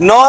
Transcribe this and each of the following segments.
9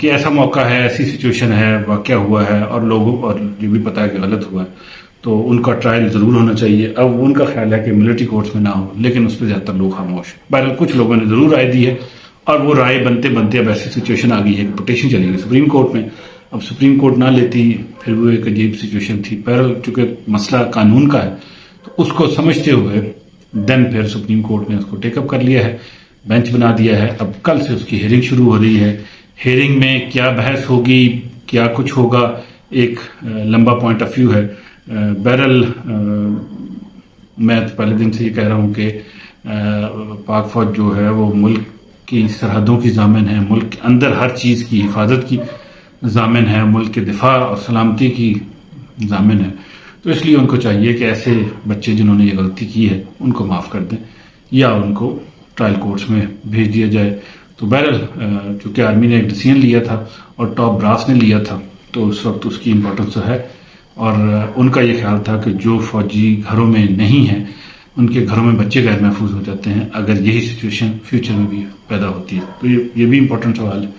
کہ ایسا موقع ہے, ایسی سچویشن ہے, واقعہ ہوا ہے اور لوگوں اور یہ بھی پتا ہے کہ غلط ہوا ہے, تو ان کا ٹرائل ضرور ہونا چاہیے. اب ان کا خیال ہے کہ ملٹری کورٹس میں نہ ہو, لیکن اس پہ زیادہ تر لوگ خاموش ہیں. بہرحال کچھ لوگوں نے ضرور رائے دی ہے, اور وہ رائے بنتے بنتے اب ایسی سچویشن آ گئی ہے کہ پٹیشن چلی گئی سپریم کورٹ میں. اب سپریم کورٹ نہ لیتی پھر وہ ایک عجیب سچویشن تھی. بہرحال چونکہ مسئلہ قانون کا ہے تو اس کو سمجھتے ہوئے دین پھر سپریم کورٹ نے اس کو ٹیک اپ کر لیا ہے, بینچ بنا دیا ہے. اب کل سے اس کی ہیئرنگ شروع ہو رہی ہے. ہیئرنگ میں کیا بحث ہوگی, کیا کچھ ہوگا, ایک لمبا پوائنٹ آف ویو ہے. بہرحال میں پہلے دن سے یہ کہہ رہا ہوں کہ پاک فوج جو ہے وہ ملک کی سرحدوں کی ضامن ہے, ملک کے اندر ہر چیز کی حفاظت کی ضامن ہے, ملک کے دفاع اور سلامتی کی ضامن ہے. تو اس لیے ان کو چاہیے کہ ایسے بچے جنہوں نے یہ غلطی کی ہے ان کو معاف کر دیں یا ان کو ٹرائل کورٹس میں بھیج دیا جائے. تو بہرحال چونکہ آرمی نے ایک ڈیسیژن لیا تھا اور ٹاپ براس نے لیا تھا, تو اس وقت اس کی امپورٹنس ہے. اور ان کا یہ خیال تھا کہ جو فوجی گھروں میں نہیں ہیں ان کے گھروں میں بچے غیر محفوظ ہو جاتے ہیں اگر یہی سچویشن فیوچر میں بھی پیدا ہوتی ہے. تو یہ بھی امپورٹنٹ سوال ہے,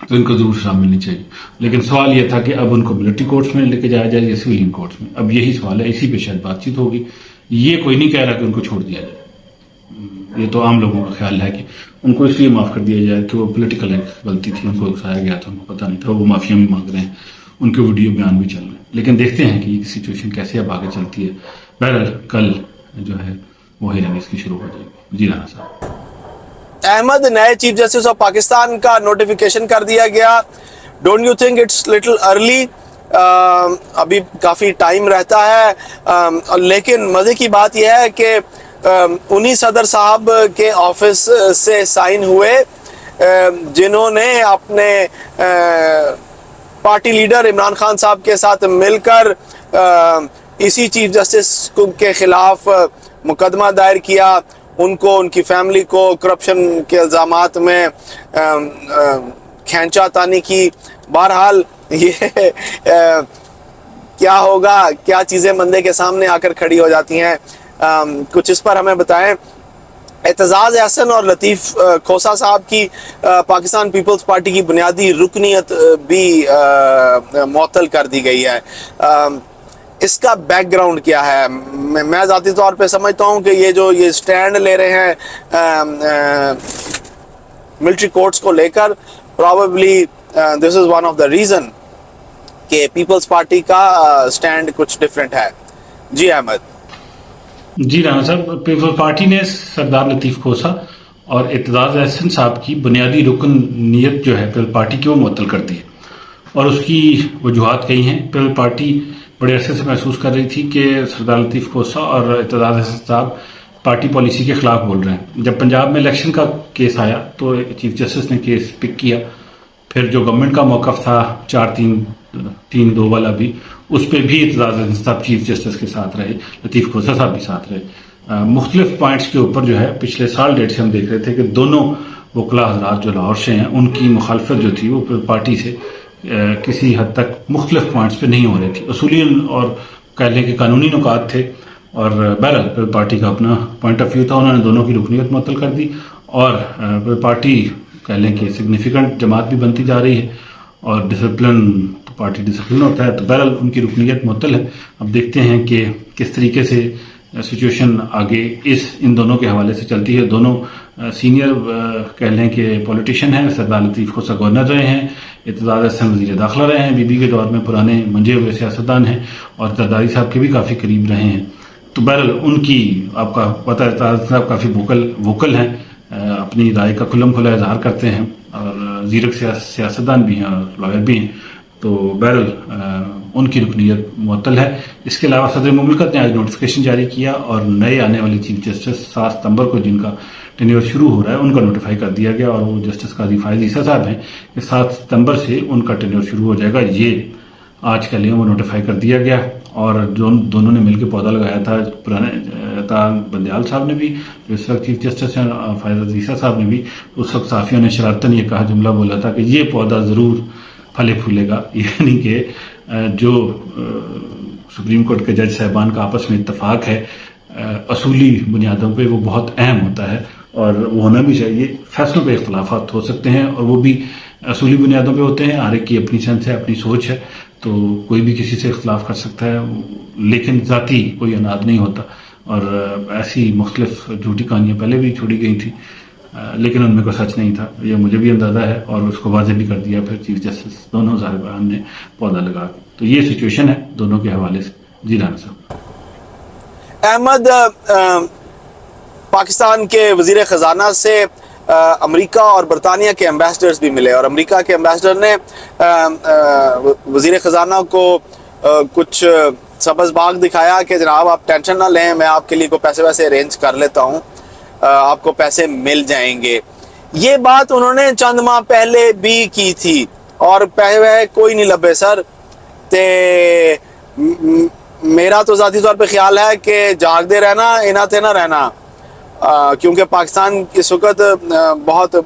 تو ان کو ضرور سزا ملنی چاہیے. لیکن سوال یہ تھا کہ اب ان کو ملٹری کورٹس میں لے کے جایا جائے یا سویلین کورٹس میں. اب یہی سوال ہے, اسی پہ شاید بات چیت ہوگی. یہ کوئی نہیں کہہ رہا کہ ان کو چھوڑ دیا جائے, یہ تو عام لوگوں کا خیال ہے کہ ان کو اس لیے معاف کر دیا جائے کہ وہ پولیٹیکل غلطی تھی, ان کو اکسایا گیا تھا, ان کو پتہ نہیں تھا, وہ معافیا بھی مانگ رہے ہیں, ان کے ویڈیو بیان بھی چل رہے ہیں. لیکن دیکھتے ہیں کہ یہ سچویشن کیسے اب آگے چلتی ہے. بہرحال کل جو ہے وہ ہیئرنگ اس کی شروع ہو جائے گی. جی رانا صاحب. احمد, نئے چیف جسٹس آف پاکستان کا نوٹیفیکیشن کر دیا گیا. Don't you think it's little early? ابھی کافی ٹائم رہتا ہے, لیکن مزے کی بات یہ ہے کہ انہی صدر صاحب کے آفس سے سائن ہوئے جنہوں نے اپنے پارٹی لیڈر عمران خان صاحب کے ساتھ مل کر اسی چیف جسٹس کے خلاف مقدمہ دائر کیا. ان کو, ان کی فیملی کو کرپشن کے الزامات میں کھینچا تانی کی. بہرحال یہ کیا ہوگا, کیا چیزیں بندے کے سامنے آ کر کھڑی ہو جاتی ہیں, کچھ اس پر ہمیں بتائیں. اعتزاز احسن اور لطیف کھوسہ صاحب کی پاکستان پیپلز پارٹی کی بنیادی رکنیت بھی معطل کر دی گئی ہے. اس کا بیک گراؤنڈ کیا ہے؟ میں ذاتی طور پہ سمجھتا ہوں کہ یہ سٹینڈ لے رہے ہیں ملٹری کورٹس کو لے کر, probably this is one of the reason کہ پیپلز پارٹی کا سٹینڈ کچھ ڈفرینٹ ہے. جی احمد. جی رانا صاحب, پیپلز پارٹی نے سردار لطیف کھوسہ اور اعتزاز احسن صاحب کی بنیادی رکنیت جو ہے پیپلز پارٹی کی وہ معطل کر دی ہے, اور اس کی وجوہات کئی ہیں. پیپلز پارٹی بڑے عرصے سے محسوس کر رہی تھی کہ سردار لطیف کھوسہ اور اعتزاز احسن صاحب پارٹی پالیسی کے خلاف بول رہے ہیں. جب پنجاب میں الیکشن کا کیس آیا تو چیف جسٹس نے کیس پک کیا. پھر جو گورنمنٹ کا موقف تھا 4-3-2 والا بھی, اس پہ بھی اعتزاز احسن صاحب چیف جسٹس کے ساتھ رہے, لطیف کھوسہ صاحب بھی ساتھ رہے. مختلف پوائنٹس کے اوپر جو ہے پچھلے سال ڈیٹ سے ہم دیکھ رہے تھے کہ دونوں وکلا حضرات جو لاہور سے ہیں ان کی مخالفت جو تھی وہ پارٹی سے کسی حد تک مختلف پوائنٹس پہ نہیں ہو رہی تھی. اصولی اور کہہ لیں کہ قانونی نکات تھے, اور بہرحال پارٹی کا اپنا پوائنٹ آف ویو تھا. انہوں نے دونوں کی رکنیت معطل کر دی, اور پارٹی کہہ لیں کہ سگنیفیکنٹ جماعت بھی بنتی جا رہی ہے, اور ڈسپلن پارٹی ڈسپلن ہوتا ہے, تو بہرحال ان کی رکنیت معطل ہے. اب دیکھتے ہیں کہ کس طریقے سے سچویشن آگے ان دونوں کے حوالے سے چلتی ہے. دونوں سینئر کہہ لیں کہ پولیٹیشین ہیں. سردار لطیف کھوسہ گورنر رہے ہیں, اعتزاز احسن وزیر داخلہ رہے ہیں, بی بی کے دور میں پرانے منجے ہوئے سیاستدان ہیں, اور زرداری صاحب کے بھی کافی قریب رہے ہیں. تو بہرحال ان کی آپ کا پتہ ہے اعتزاز صاحب کافی ووکل ہیں, اپنی رائے کا کھلم کھلا اظہار کرتے ہیں, اور زیرک سیاستدان بھی ہیں اور لائر بھی ہیں. تو بہرحال ان کی رکنیت معطل ہے. اس کے علاوہ صدر مملکت نے آج نوٹیفیکیشن جاری کیا, اور نئے آنے والے چیف جسٹس 7 ستمبر کو جن کا ٹینیور شروع ہو رہا ہے ان کا نوٹیفائی کر دیا گیا, اور وہ جسٹس قاضی فائز عیسیٰ صاحب ہیں کہ 7 ستمبر سے ان کا ٹینیور شروع ہو جائے گا. یہ آج کے لیے وہ نوٹیفائی کر دیا گیا. اور جو دونوں نے مل کے پودا لگایا تھا, پرانے بندیال صاحب نے بھی جو اس وقت چیف جسٹس ہیں, فائز عیسیٰ صاحب نے بھی, اس وقت صحافیوں نے شرارتاً یہ کہا جملہ بولا تھا کہ یہ پودا ضرور پھلے پھولے گا. یعنی کہ جو سپریم کورٹ کے جج صاحبان کا آپس میں اتفاق ہے اصولی بنیادوں پہ, وہ بہت اہم ہوتا ہے, اور وہ ہونا بھی چاہیے. فیصلوں پہ اختلافات ہو سکتے ہیں, اور وہ بھی اصولی بنیادوں پہ ہوتے ہیں. ہر ایک کی اپنی سینس ہے, اپنی سوچ ہے, تو کوئی بھی کسی سے اختلاف کر سکتا ہے, لیکن ذاتی کوئی اناد نہیں ہوتا. اور ایسی مختلف جھوٹی کہانیاں پہلے بھی چھوڑی گئی تھیں, لیکن ان میں کوئی سچ نہیں تھا, یہ مجھے بھی اندازہ ہے, اور اس کو واضح بھی کر دیا پھر چیف جسٹس دونوں صاحبان نے پودا لگا کے. تو یہ سچویشن ہے دونوں کے حوالے سے. جی رانا صاحب. احمد, پاکستان کے وزیر خزانہ سے امریکہ اور برطانیہ کے ایمبیسڈرز بھی ملے, اور امریکہ کے ایمبیسڈر نے وزیر خزانہ کو کچھ سبز باغ دکھایا کہ جناب آپ ٹینشن نہ لیں, میں آپ کے لیے کوئی پیسے ویسے ارینج کر لیتا ہوں, آپ کو پیسے مل جائیں گے. یہ بات انہوں نے چند ماہ پہلے بھی کی تھی, اور پہلے کوئی نہیں لبے سر. تے میرا تو ذاتی طور پہ خیال ہے کہ جاگ دے رہنا انہاں تے نہ رہنا, کیونکہ پاکستان اس وقت بہت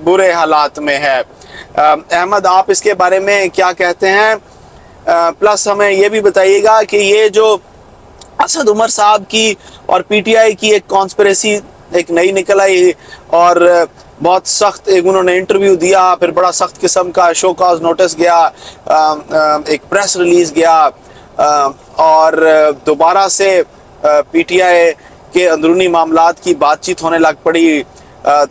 برے حالات میں ہے. احمد, آپ اس کے بارے میں کیا کہتے ہیں؟ پلس ہمیں یہ بھی بتائیے گا کہ یہ جو اسد عمر صاحب کی اور پی ٹی آئی کی ایک کانسپریسی ایک نئی نکل آئی, اور بہت سخت انہوں نے انٹرویو دیا, پھر بڑا سخت قسم کا شو کاز نوٹس گیا, ایک پریس ریلیز گیا, اور دوبارہ سے پی ٹی آئی کے اندرونی معاملات کی بات چیت ہونے لگ پڑی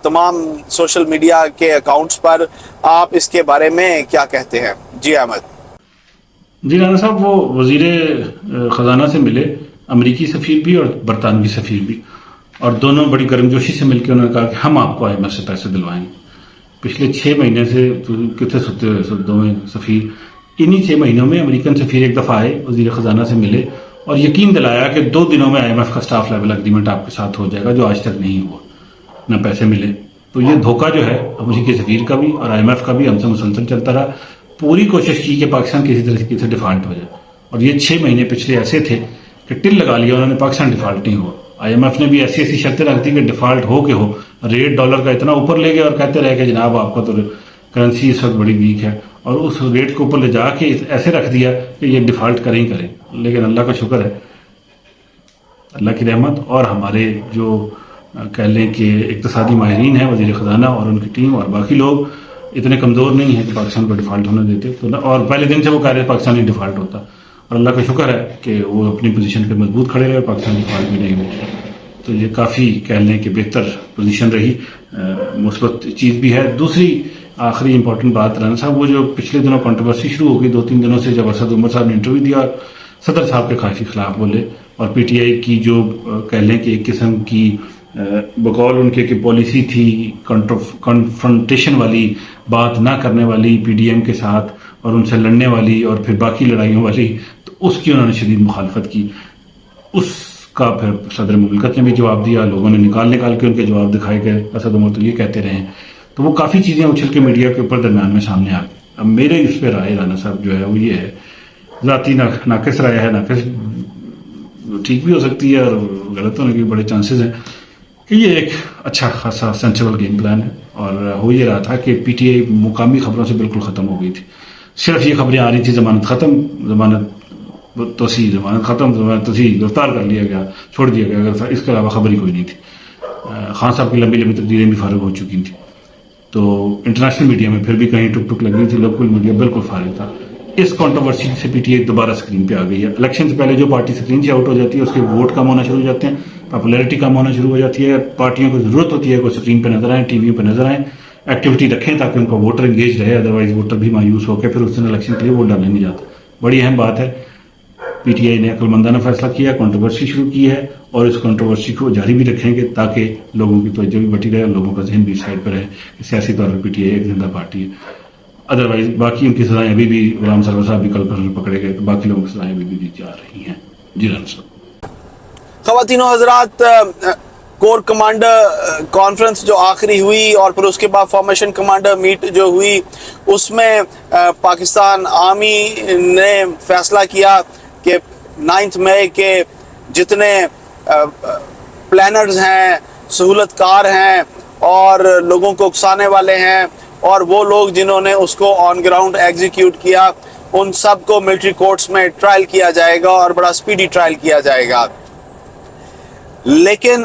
تمام سوشل میڈیا کے اکاؤنٹس پر. آپ اس کے بارے میں کیا کہتے ہیں؟ جی احمد. جی رانا صاحب, وہ وزیر خزانہ سے ملے, امریکی سفیر بھی اور برطانوی سفیر بھی, اور دونوں بڑی گرمجوشی سے مل کے انہوں نے کہا کہ ہم آپ کو IMF سے پیسے دلوائیں گے. پچھلے 6 مہینے سے کتنے ستے ہوئے دونوں سفیر, انہی 6 مہینوں میں امریکن سفیر ایک دفعہ آئے, وزیر خزانہ سے ملے اور یقین دلایا کہ 2 دنوں میں IMF کا سٹاف لیول اگریمنٹ آپ کے ساتھ ہو جائے گا, جو آج تک نہیں ہوا, نہ پیسے ملے. تو یہ دھوکہ جو ہے امریکی سفیر کا بھی اور IMF کا بھی ہم سے مسلسل چلتا رہا. پوری کوشش کی کہ پاکستان کسی طرح سے ڈیفالٹ ہو جائے, اور یہ 6 مہینے پچھلے ایسے تھے کہ ٹل لگا لیا انہوں نے, پاکستان ڈیفالٹ نہیں ہوا. IMF نے بھی ایسی شرطیں رکھ دی کہ ڈیفالٹ ہو کے ہو, ریٹ ڈالر کا اتنا اوپر لے گئے اور کہتے رہے کہ جناب آپ کا تو کرنسی اس وقت بڑی ویک ہے, اور اس ریٹ کو اوپر لے جا کے ایسے رکھ دیا کہ یہ ڈیفالٹ کریں ہی کریں. لیکن اللہ کا شکر ہے, اللہ کی رحمت, اور ہمارے جو کہہ لیں کہ اقتصادی ماہرین ہیں, وزیر خزانہ اور ان کی ٹیم اور باقی لوگ اتنے کمزور نہیں ہیں کہ پاکستان کو ڈیفالٹ ہونے دیتے. تو اور پہلے دن سے وہ کہہ رہے پاکستان ہی ڈیفالٹ ہوتا, اور اللہ کا شکر ہے کہ وہ اپنی پوزیشن پہ مضبوط کھڑے رہے اور پاکستان ڈیفالٹ بھی نہیں ہوا. تو یہ کافی کہہ لیں کہ بہتر پوزیشن رہی, مثبت چیز بھی ہے. دوسری آخری امپورٹنٹ بات رانا صاحب, وہ جو پچھلے دنوں کنٹروورسی شروع ہو گئی 2-3 دنوں سے, جب اسد عمر صاحب نے انٹرویو دیا اور صدر صاحب کے کافی خلاف بولے, اور پی ٹی آئی کی جو کہہ لیں کہ ایک قسم کی بقول ان کے کہ پالیسی تھی کنفرنٹیشن والی, بات نہ کرنے والی پی ڈی ایم کے ساتھ اور ان سے لڑنے والی اور پھر باقی لڑائیوں والی, تو اس کی انہوں نے شدید مخالفت کی. اس کا پھر صدر مملکت نے بھی جواب دیا, لوگوں نے نکال کے ان کے جواب دکھائے گئے. اسد عمر تو یہ کہتے رہے ہیں, تو وہ کافی چیزیں اچھل کے میڈیا کے اوپر درمیان میں سامنے آ گئی. اب میرے اس پہ رائے رانا صاحب جو ہے وہ یہ ہے, ذاتی ناقص رائے ہے, ناقص ٹھیک بھی ہو سکتی ہے اور غلط ہونے کے بڑے چانسز ہیں, کہ یہ ایک اچھا خاصا سینسیبل گیم پلان ہے. اور ہو یہ رہا تھا کہ پی ٹی آئی مقامی خبروں سے بالکل ختم ہو گئی تھی. صرف یہ خبریں آ رہی تھی ضمانت ختم, ضمانت توسیع, ضمانت ختم, ضمانت توسیع, گرفتار کر لیا گیا, چھوڑ دیا گیا, اس کے علاوہ خبر ہی کوئی نہیں تھی. خان صاحب کی لمبی تقریریں بھی فارغ ہو چکی تھیں. تو انٹرنیشنل میڈیا میں پھر بھی کہیں ٹک ٹک لگی تھی, لوکل میڈیا بالکل فارغ تھا. اس کنٹروورسی سے پی ٹی آئی دوبارہ اسکرین پہ آ گئی ہے. الیکشن سے پہلے جو پارٹی اسکرین سے آؤٹ ہو جاتی ہے, اس کے ووٹ کم ہونا شروع ہو جاتے ہیں, پاپولیرٹی کم ہونا شروع ہو جاتی ہے. پارٹیوں کو ضرورت ہوتی ہے کہ اسکرین پہ نظر آئیں, ٹی وی پہ نظر آئیں, ایکٹیویٹی رکھیں تاکہ ان کا ووٹر انگیج رہے, ادروائز ووٹر بھی مایوس ہو کے پھر اس دن الیکشن کے لیے ووٹ ڈالنے نہیں جاتا. بڑی اہم بات ہے. پی ٹی آئی نے عقل مندانہ فیصلہ کیا, کنٹروورسی شروع کی ہے, اور اس کنٹروورسی کو جاری بھی رکھیں گے تاکہ لوگوں کی توجہ بھی بٹی رہے اور لوگوں کا ذہن بھی سائڈ پر رہے کہ سیاسی طور پر پی ٹی آئی ایک زندہ پارٹی ہے. ادروائز باقی ان کی سزائیں ابھی بھی, غلام سرور صاحب بھی کل پکڑے گئے, تو باقی لوگوں کی سزائیں ابھی بھی جا رہی ہیں. جی رانا صاحب. خواتین و حضرات, کور کمانڈر کانفرنس جو آخری ہوئی اور پھر اس کے بعد فارمیشن کمانڈر میٹ جو ہوئی, اس میں پاکستان آرمی نے فیصلہ کیا کہ 9 مئی کے جتنے پلانرز ہیں, سہولت کار ہیں اور لوگوں کو اکسانے والے ہیں, اور وہ لوگ جنہوں نے اس کو آن گراؤنڈ ایگزیکیوٹ کیا, ان سب کو ملٹری کورٹس میں ٹرائل کیا جائے گا اور بڑا سپیڈی ٹرائل کیا جائے گا. لیکن